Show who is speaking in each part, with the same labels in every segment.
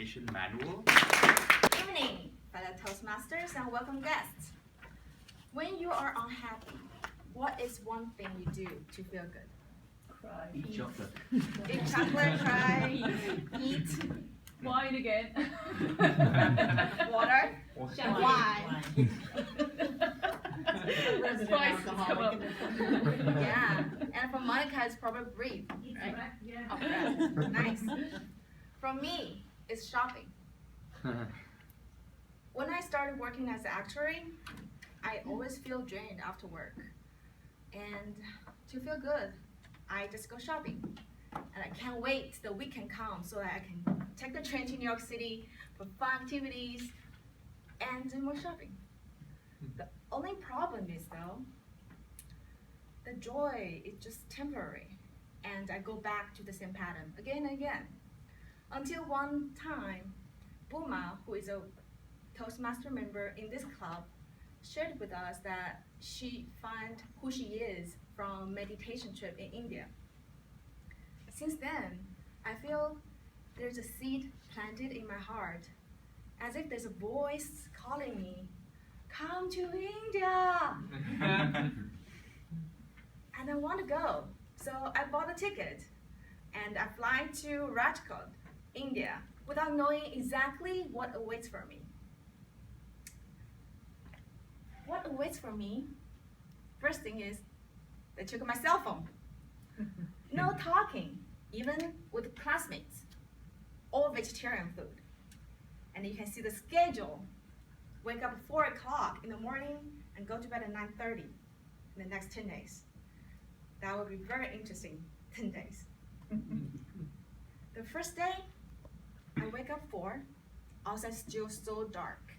Speaker 1: Meditation Manual.
Speaker 2: Good evening, fellow Toastmasters and welcome guests. When you are unhappy, what is one thing you do to feel good?
Speaker 3: Cry.
Speaker 1: Eat chocolate.
Speaker 2: Eat chocolate, cry, eat,
Speaker 3: Wine again.
Speaker 2: water,
Speaker 3: Champagne.
Speaker 2: wine.
Speaker 3: Spices come up.
Speaker 2: Yeah, and for Monica, it's probably breathe, right?
Speaker 3: Yeah.
Speaker 2: Oh, breath. Nice. For me, it's shopping. When I started working as an actuary, I always feel drained after work. And to feel good, I just go shopping. And I can't wait till the weekend comes so that I can take the train to New York City for fun activities and do more shopping. The only problem is though, the joy is just temporary. And I go back to the same pattern again and again. Until one time, Buma, who is a Toastmaster member in this club, shared with us that she found who she is from meditation trip in India. Since then, I feel there's a seed planted in my heart, as if there's a voice calling me, come to India! And I want to go. So I bought a ticket and I fly to Rajkot, India, without knowing exactly what awaits for me. What awaits for me? First thing is, they took my cell phone. No talking, even with classmates. All vegetarian food. And you can see the schedule. Wake up at 4 o'clock in the morning and go to bed at 9:30 in the next 10 days. That will be very interesting 10 days. The first day, I wake up 4, outside still so dark.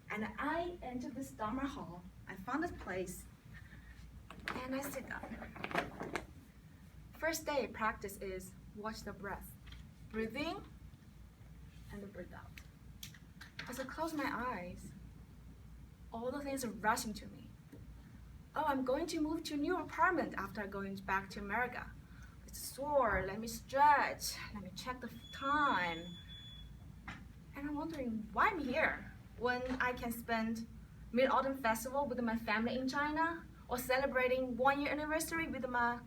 Speaker 2: And I entered this Dharma hall. I found this place, and I sit down. First day practice is watch the breath. Breathe in, and breathe out. As I close my eyes, all the things are rushing to me. Oh, I'm going to move to a new apartment after going back to America. It's sore, let me stretch, let me check the time. And I'm wondering why I'm here when I can spend Mid-Autumn Festival with my family in China or celebrating 1-year anniversary with my,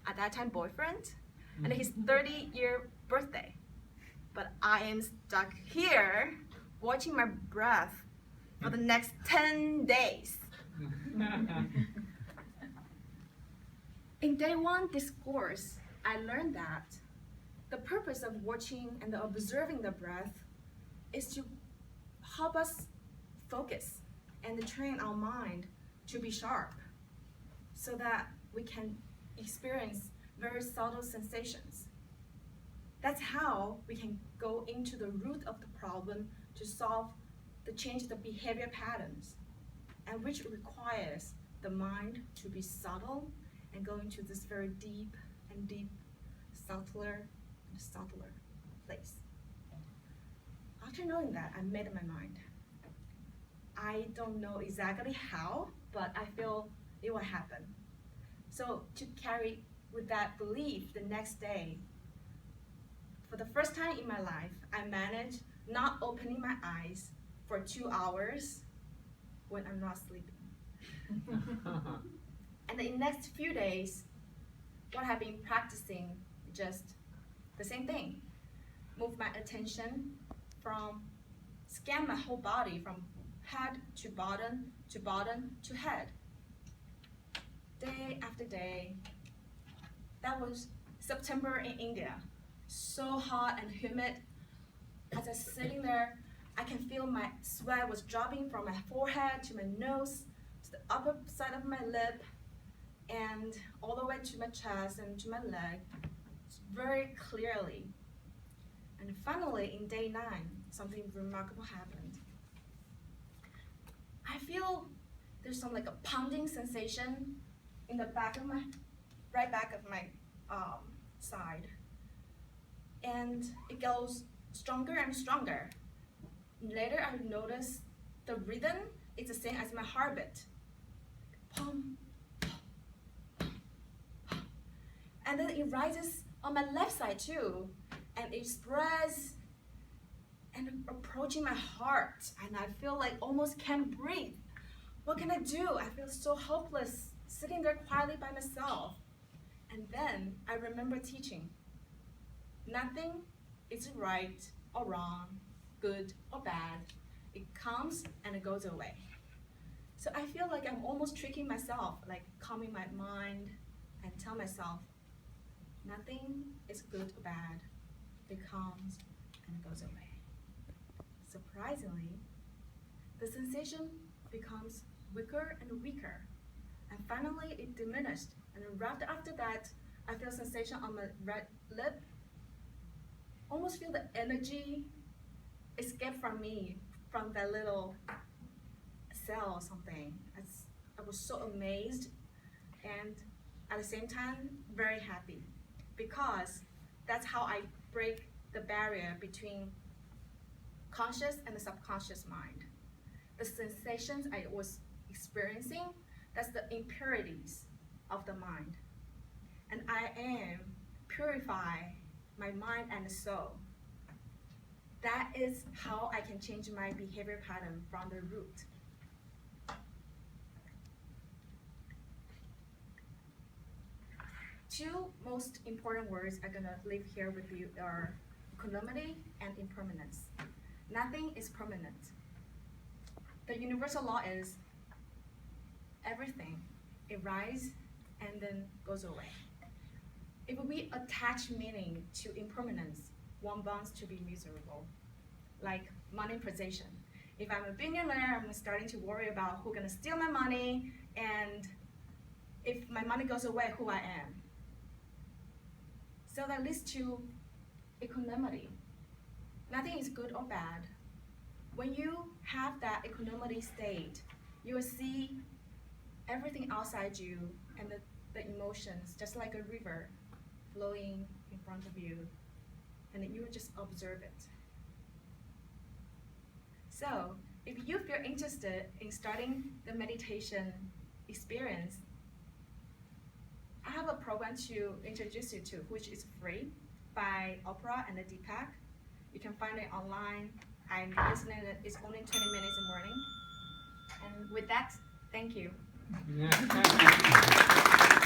Speaker 2: at that time, boyfriend and his 30-year birthday. But I am stuck here watching my breath for the next 10 days. In day 1 discourse, I learned that the purpose of watching and observing the breath is to help us focus and to train our mind to be sharp so that we can experience very subtle sensations. That's how we can go into the root of the problem to solve the change the behavior patterns, and which requires the mind to be subtle and go into this very deep and deep, subtler and subtler place. After knowing that, I made up my mind. I don't know exactly how, but I feel it will happen. So to carry with that belief the next day, for the first time in my life, I managed not opening my eyes for 2 hours when I'm not sleeping. And in the next few days, what I've been practicing, just the same thing. Move my attention from, scan my whole body from head to bottom, to bottom to head. Day after day. That was September in India. So hot and humid. As I was sitting there, I can feel my sweat was dropping from my forehead to my nose, to the upper side of my lip, and all the way to my chest and to my leg, very clearly. And finally, in day 9, something remarkable happened. I feel there's some like a pounding sensation in the back of my, right back of my side. And it goes stronger and stronger. Later, I noticed the rhythm is the same as my heartbeat. Pum, pum, pum, pum. And then it rises on my left side too, and it spreads approaching my heart, and I feel like almost can't breathe. What can I do? I feel so helpless, sitting there quietly by myself. And then I remember teaching. Nothing is right or wrong, good or bad. It comes and it goes away. So I feel like I'm almost tricking myself, like calming my mind and tell myself, nothing is good or bad. It comes and it goes away. Surprisingly, the sensation becomes weaker and weaker. And finally it diminished. And then right after that, I feel sensation on my right lip. Almost feel the energy escape from me, from that little cell or something. I was so amazed and at the same time very happy, because that's how I break the barrier between conscious and the subconscious mind. The sensations I was experiencing, that's the impurities of the mind. And I am purify my mind and soul. That is how I can change my behavior pattern from the root. Two most important words I'm gonna leave here with you are equanimity and impermanence. Nothing is permanent. The universal law is everything, it rises and then goes away. If we attach meaning to impermanence, one bounds to be miserable. Like money possession. If I'm a billionaire, I'm starting to worry about who's gonna steal my money, and if my money goes away, who I am. So that leads to equanimity. Nothing is good or bad. When you have that equanimity state, you will see everything outside you and the emotions, just like a river flowing in front of you, and then you will just observe it. So, if you feel interested in starting the meditation experience, I have a program to introduce you to, which is free, by Oprah and Deepak. You can find it online. I'm listening, it's only 20 minutes in the morning. And with that, thank you.